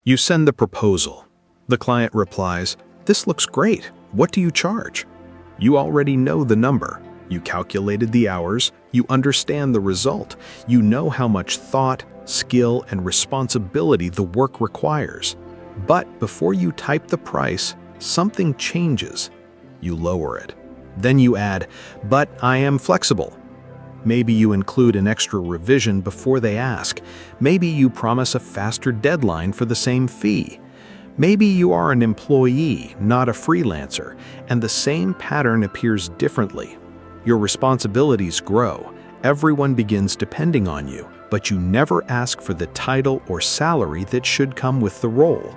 You send the proposal. The client replies, "This looks great. What do you charge?" You already know the number. You calculated the hours. You understand the result. You know how much thought, skill, and responsibility the work requires. But before you type the price, something changes. You lower it. Then you add, "But I am flexible." Maybe you include an extra revision before they ask. Maybe you promise a faster deadline for the same fee. Maybe you are an employee, not a freelancer, and the same pattern appears differently. Your responsibilities grow. Everyone begins depending on you, but you never ask for the title or salary that should come with the role.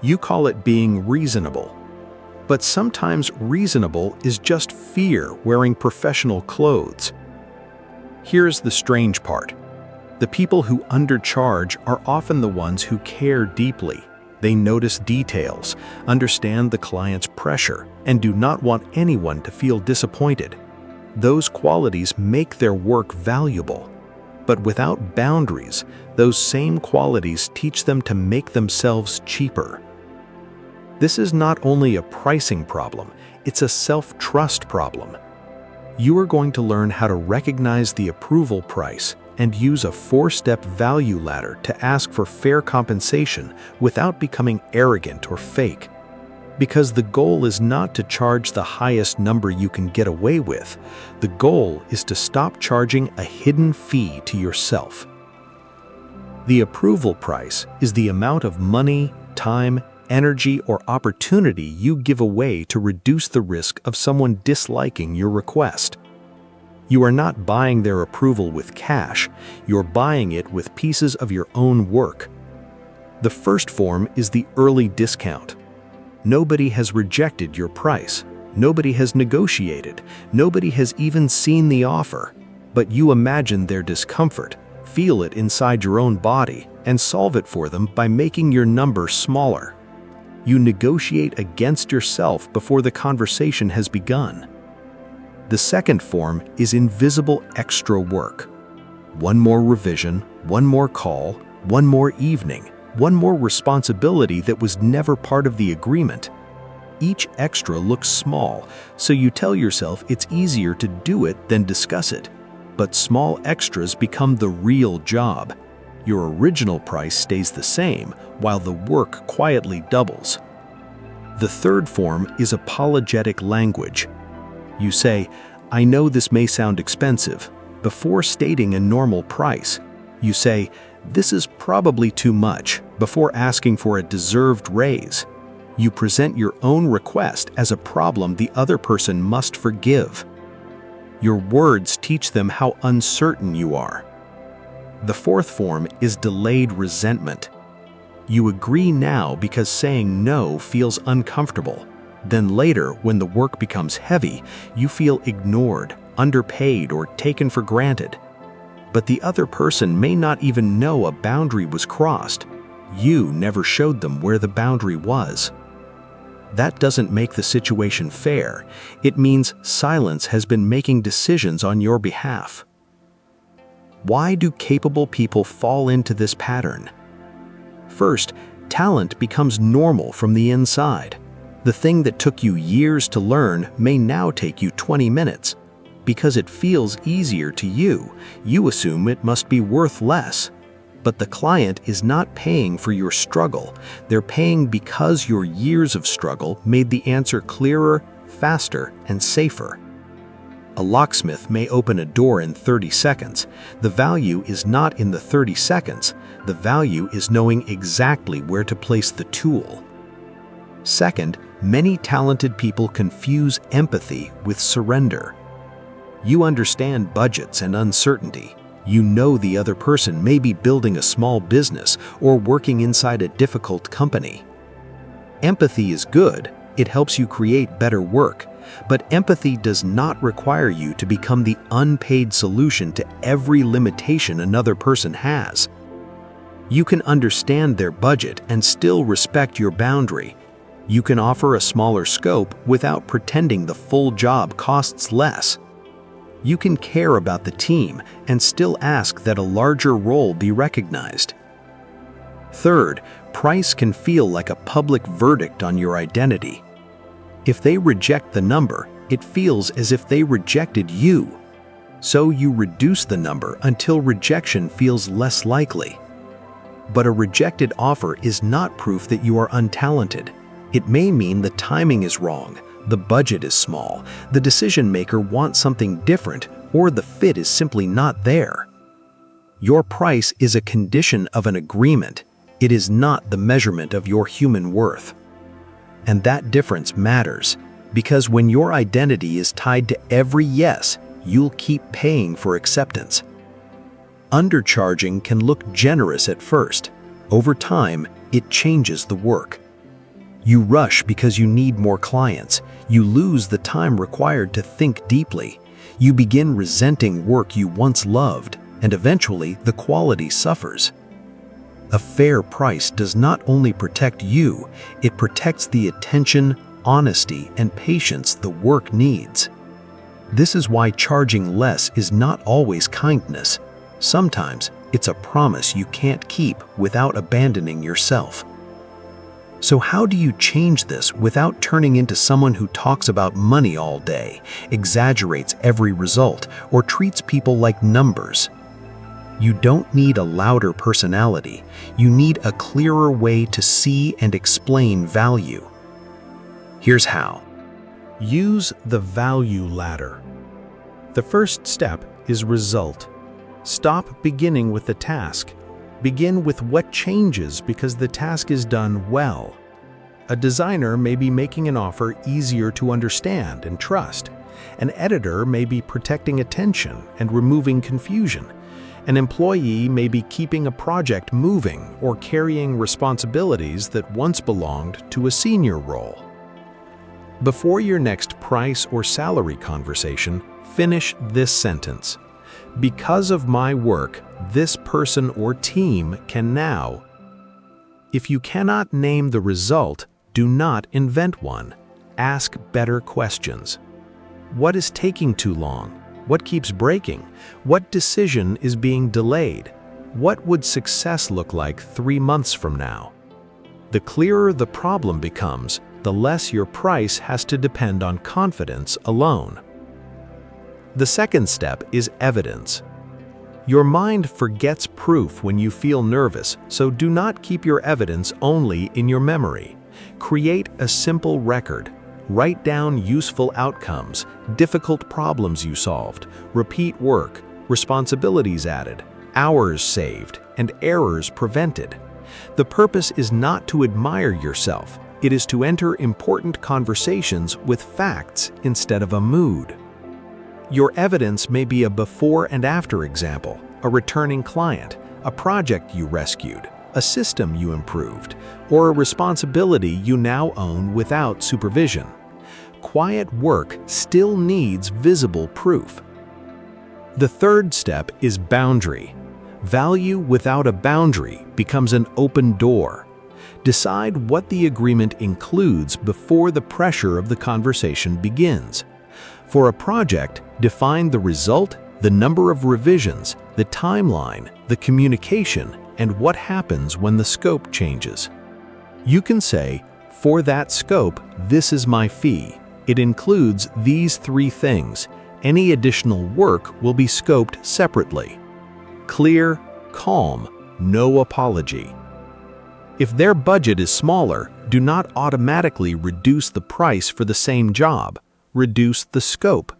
You call it being reasonable. But sometimes reasonable is just fear wearing professional clothes. Here's the strange part. The people who undercharge are often the ones who care deeply. They notice details, understand the client's pressure, and do not want anyone to feel disappointed. Those qualities make their work valuable. But without boundaries, those same qualities teach them to make themselves cheaper. This is not only a pricing problem, it's a self-trust problem. You are going to learn how to recognize the approval price and use a 4-step value ladder to ask for fair compensation without becoming arrogant or fake. Because the goal is not to charge the highest number you can get away with. The goal is to stop charging a hidden fee to yourself. The approval price is the amount of money, time, energy, or opportunity you give away to reduce the risk of someone disliking your request. You are not buying their approval with cash, you're buying it with pieces of your own work. The first form is the early discount. Nobody has rejected your price. Nobody has negotiated. Nobody has even seen the offer. But you imagine their discomfort, feel it inside your own body, and solve it for them by making your number smaller. You negotiate against yourself before the conversation has begun. The second form is invisible extra work. One more revision, one more call, one more evening, one more responsibility that was never part of the agreement. Each extra looks small, so you tell yourself it's easier to do it than discuss it. But small extras become the real job. Your original price stays the same, while the work quietly doubles. The third form is apologetic language. You say, "I know this may sound expensive," before stating a normal price. You say, "This is probably too much," before asking for a deserved raise. You present your own request as a problem the other person must forgive. Your words teach them how uncertain you are. The fourth form is delayed resentment. You agree now because saying no feels uncomfortable. Then later, when the work becomes heavy, you feel ignored, underpaid, or taken for granted. But the other person may not even know a boundary was crossed. You never showed them where the boundary was. That doesn't make the situation fair. It means silence has been making decisions on your behalf. Why do capable people fall into this pattern? First, talent becomes normal from the inside. The thing that took you years to learn may now take you 20 minutes. Because it feels easier to you, you assume it must be worth less. But the client is not paying for your struggle. They're paying because your years of struggle made the answer clearer, faster, and safer. A locksmith may open a door in 30 seconds. The value is not in the 30 seconds. The value is knowing exactly where to place the tool. Second, many talented people confuse empathy with surrender. You understand budgets and uncertainty. You know the other person may be building a small business or working inside a difficult company. Empathy is good. It helps you create better work. But empathy does not require you to become the unpaid solution to every limitation another person has. You can understand their budget and still respect your boundary. You can offer a smaller scope without pretending the full job costs less. You can care about the team and still ask that a larger role be recognized. Third, Price can feel like a public verdict on your identity. If they reject the number, it feels as if they rejected you. So you reduce the number until rejection feels less likely. But a rejected offer is not proof that you are untalented. It may mean the timing is wrong, the budget is small, the decision maker wants something different, or the fit is simply not there. Your price is a condition of an agreement. It is not the measurement of your human worth. And that difference matters, because when your identity is tied to every yes, you'll keep paying for acceptance. Undercharging can look generous at first. Over time, it changes the work. You rush because you need more clients. You lose the time required to think deeply. You begin resenting work you once loved, and eventually the quality suffers. A fair price does not only protect you, it protects the attention, honesty, and patience the work needs. This is why charging less is not always kindness. Sometimes it's a promise you can't keep without abandoning yourself. So how do you change this without turning into someone who talks about money all day, exaggerates every result, or treats people like numbers? You don't need a louder personality. You need a clearer way to see and explain value. Here's how. Use the value ladder. The first step is result. Stop beginning with the task. Begin with what changes because the task is done well. A designer may be making an offer easier to understand and trust. An editor may be protecting attention and removing confusion. An employee may be keeping a project moving or carrying responsibilities that once belonged to a senior role. Before your next price or salary conversation, finish this sentence. Because of my work, this person or team can now. If you cannot name the result, do not invent one. Ask better questions. What is taking too long? What keeps breaking? What decision is being delayed? What would success look like 3 months from now? The clearer the problem becomes, the less your price has to depend on confidence alone. The second step is evidence. Your mind forgets proof when you feel nervous, so do not keep your evidence only in your memory. Create a simple record. Write down useful outcomes, difficult problems you solved, repeat work, responsibilities added, hours saved, and errors prevented. The purpose is not to admire yourself. It is to enter important conversations with facts instead of a mood. Your evidence may be a before and after example, a returning client, a project you rescued, a system you improved, or a responsibility you now own without supervision. Quiet work still needs visible proof. The third step is boundary. Value without a boundary becomes an open door. Decide what the agreement includes before the pressure of the conversation begins. For a project, define the result, the number of revisions, the timeline, the communication, and what happens when the scope changes. You can say, for that scope, this is my fee. It includes these 3 things. Any additional work will be scoped separately. Clear, calm, no apology. If their budget is smaller, do not automatically reduce the price for the same job. Reduce the scope.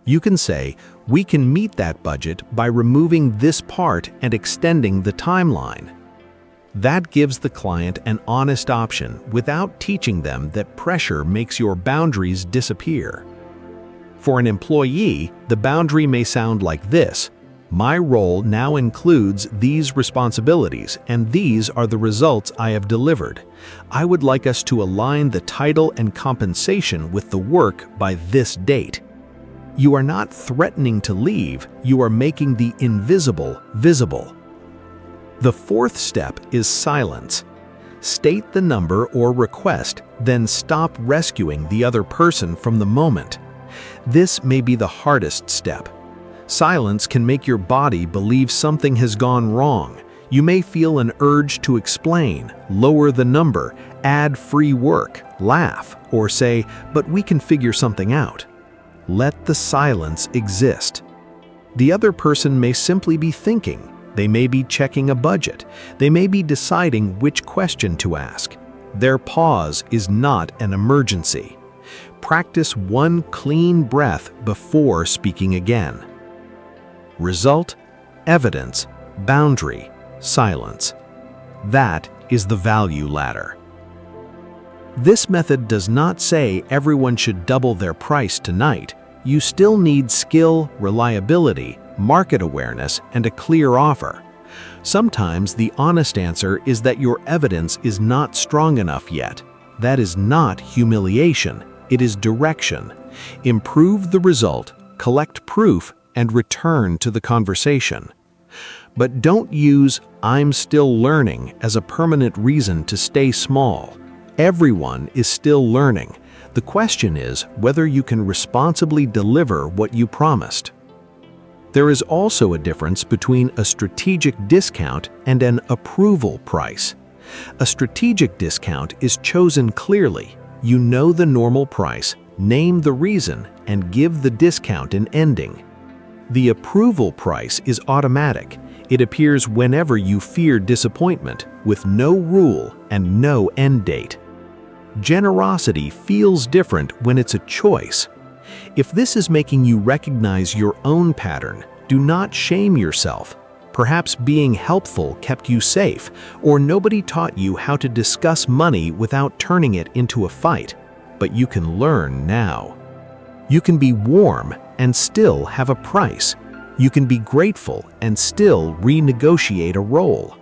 You can say, we can meet that budget by removing this part and extending the timeline. That gives the client an honest option without teaching them that pressure makes your boundaries disappear. For an employee, the boundary may sound like this. My role now includes these responsibilities, and these are the results I have delivered. I would like us to align the title and compensation with the work by this date. You are not threatening to leave, you are making the invisible visible. The fourth step is silence. State the number or request, then stop rescuing the other person from the moment. This may be the hardest step. Silence can make your body believe something has gone wrong. You may feel an urge to explain, lower the number, add free work, laugh, or say, "But we can figure something out." Let the silence exist. The other person may simply be thinking. They may be checking a budget. They may be deciding which question to ask. Their pause is not an emergency. Practice one clean breath before speaking again. Result, evidence, boundary, silence. That is the value ladder. This method does not say everyone should double their price tonight. You still need skill, reliability, market awareness, and a clear offer. Sometimes the honest answer is that your evidence is not strong enough yet. That is not humiliation, it is direction. Improve the result, collect proof, and return to the conversation. But don't use "I'm still learning" as a permanent reason to stay small. Everyone is still learning. The question is whether you can responsibly deliver what you promised. There is also a difference between a strategic discount and an approval price. A strategic discount is chosen clearly. You know the normal price, name the reason, and give the discount an ending. The approval price is automatic. It appears whenever you fear disappointment, with no rule and no end date. Generosity feels different when it's a choice. If this is making you recognize your own pattern, do not shame yourself. Perhaps being helpful kept you safe, or nobody taught you how to discuss money without turning it into a fight. But you can learn now. You can be warm and still have a price. You can be grateful and still renegotiate a role.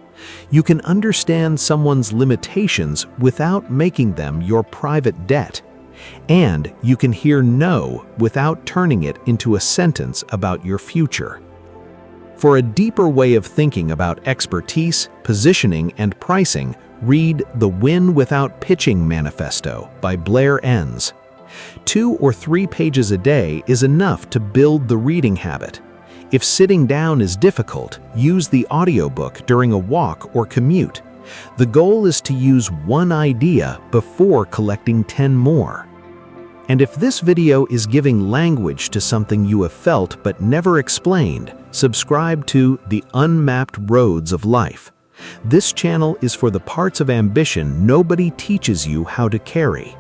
You can understand someone's limitations without making them your private debt. And you can hear no without turning it into a sentence about your future. For a deeper way of thinking about expertise, positioning, and pricing, read The Win Without Pitching Manifesto by Blair Enns. 2 or 3 pages a day is enough to build the reading habit. If sitting down is difficult, use the audiobook during a walk or commute. The goal is to use one idea before collecting 10 more. And if this video is giving language to something you have felt but never explained, subscribe to The Unmapped Roads of Life. This channel is for the parts of ambition nobody teaches you how to carry.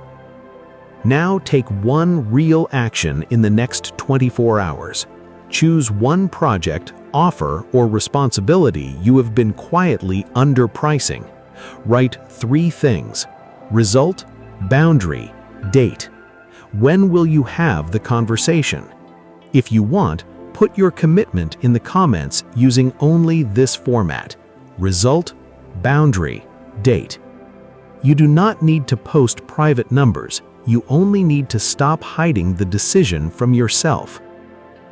Now take one real action in the next 24 hours. Choose one project, offer, or responsibility you have been quietly underpricing. Write 3 things: result, boundary, date. When will you have the conversation? If you want, put your commitment in the comments using only this format: result, boundary, date. You do not need to post private numbers. You only need to stop hiding the decision from yourself.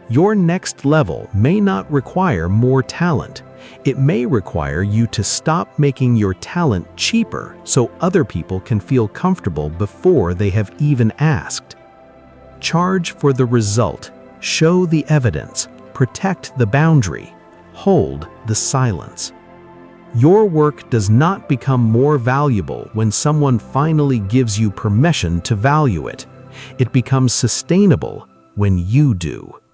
Your next level may not require more talent. It may require you to stop making your talent cheaper so other people can feel comfortable before they have even asked. Charge for the result, show the evidence, protect the boundary, hold the silence. Your work does not become more valuable when someone finally gives you permission to value it. It becomes sustainable when you do.